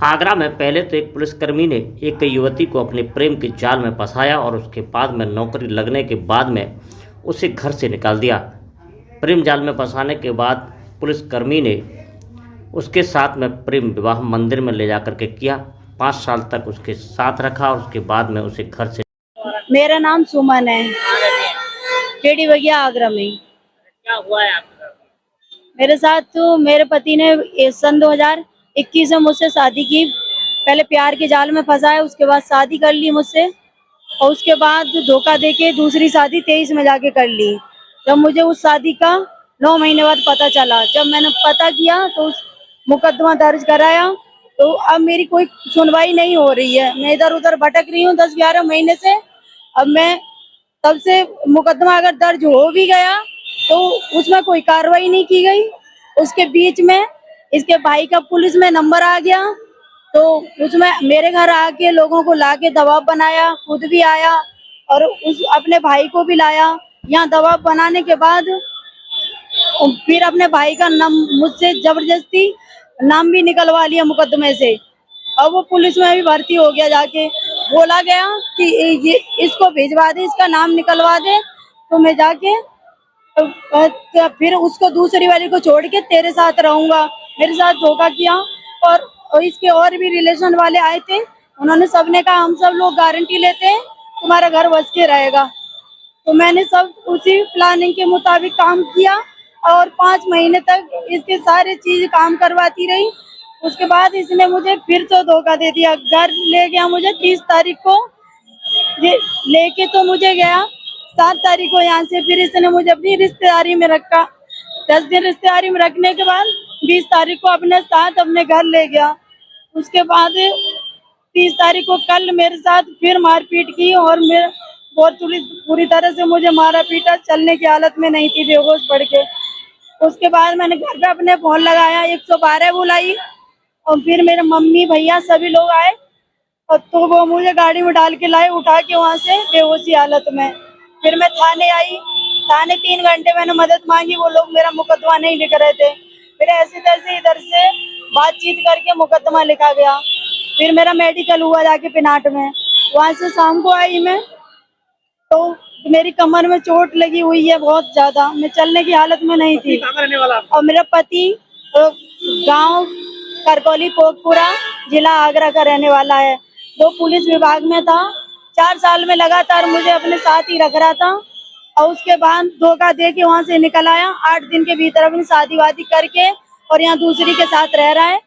आगरा में पहले तो एक पुलिसकर्मी ने एक युवती को अपने प्रेम के जाल में फंसाया और उसके बाद में नौकरी लगने के बाद में उसे घर से निकाल दिया। प्रेम जाल में फंसाने के बाद पुलिसकर्मी ने उसके साथ में प्रेम विवाह मंदिर में ले जाकर के किया। 5 साल तक उसके साथ रखा और उसके बाद में उसे घर से। मेरा नाम सुमन है, केडी बगिया आगरा में। क्या हुआ है आपके साथ? मेरे साथ तो मेरे पति ने सन 2021 में मुझसे शादी की। पहले प्यार के जाल में फंसाया, उसके बाद शादी कर ली मुझसे और उसके बाद धोखा देके दूसरी शादी 23 में जाके कर ली। जब मुझे उस शादी का 9 महीने बाद पता चला, जब मैंने पता किया तो मुकदमा दर्ज कराया, तो अब मेरी कोई सुनवाई नहीं हो रही है। मैं इधर उधर भटक रही हूँ 10-11 महीने से। अब मैं तब से मुकदमा अगर दर्ज हो भी गया तो उसमें कोई कार्रवाई नहीं की गई। उसके बीच में इसके भाई का पुलिस में नंबर आ गया, तो उसमें मेरे घर आके लोगों को लाके दबाव बनाया, खुद भी आया और उस अपने भाई को भी लाया। यहाँ दबाव बनाने के बाद फिर अपने भाई का नाम मुझसे जबरदस्ती नाम भी निकलवा लिया मुकदमे से। अब वो पुलिस में भी भर्ती हो गया, जाके बोला गया कि ये इसको भिजवा दे, इसका नाम निकलवा दे, तो मैं जाके फिर उसको दूसरी वाली को छोड़ के तेरे साथ रहूंगा। मेरे साथ धोखा किया और इसके और भी रिलेशन वाले आए थे, उन्होंने सबने कहा हम सब लोग गारंटी लेते हैं तुम्हारा घर बच के रहेगा। तो मैंने सब उसी प्लानिंग के मुताबिक काम किया और 5 महीने तक इसके सारे चीज काम करवाती रही। उसके बाद इसने मुझे फिर से धोखा दे दिया। घर ले गया मुझे 30 तारीख को, ये लेके तो मुझे गया 7 तारीख को यहाँ से। फिर इसने मुझे अपनी रिश्तेदारी में रखा। 10 दिन रिश्तेदारी में रखने के बाद 20 तारीख को अपने साथ अपने घर ले गया। उसके बाद 30 तारीख को कल मेरे साथ फिर मारपीट की और मेरे बहुत पूरी तरह से मुझे मारा पीटा, चलने की हालत में नहीं थी, बेहोश पड़ के। उसके बाद मैंने घर पे अपने फोन लगाया, 112 बुलाई और फिर मेरे मम्मी भैया सभी लोग आए और तो वो मुझे गाड़ी में डाल के लाए, उठा के वहाँ से बेहोशी हालत में। फिर मैं थाने आई, थाने 3 घंटे मैंने मदद मांगी, वो लोग मेरा मुकदमा नहीं लिख रहे थे। फिर ऐसे तैसे इधर से बातचीत करके मुकदमा लिखा गया। फिर मेरा मेडिकल हुआ जाके पिनाट में। वहाँ से शाम को आई मैं, तो मेरी कमर में चोट लगी हुई है बहुत ज्यादा, मैं चलने की हालत में नहीं थी। और मेरा पति गांव करकोली पोखपुरा जिला आगरा का रहने वाला है। वो पुलिस विभाग में था, 4 साल में लगातार मुझे अपने साथ ही रख रहा था और उसके बाद धोखा दे के वहाँ से निकल आया। 8 दिन के भीतर अपनी शादी वादी करके और यहाँ दूसरी के साथ रह रहा है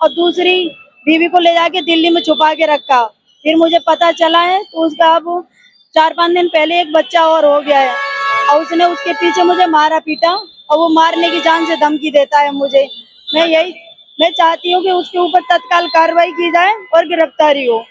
और दूसरी बीवी को ले जाके दिल्ली में छुपा के रखा। फिर मुझे पता चला है तो उसका अब 4-5 दिन पहले एक बच्चा और हो गया है और उसने उसके पीछे मुझे मारा पीटा और वो मारने की जान से धमकी देता है मुझे। मैं चाहती हूँ कि उसके ऊपर तत्काल कार्रवाई की जाए और गिरफ्तारी हो।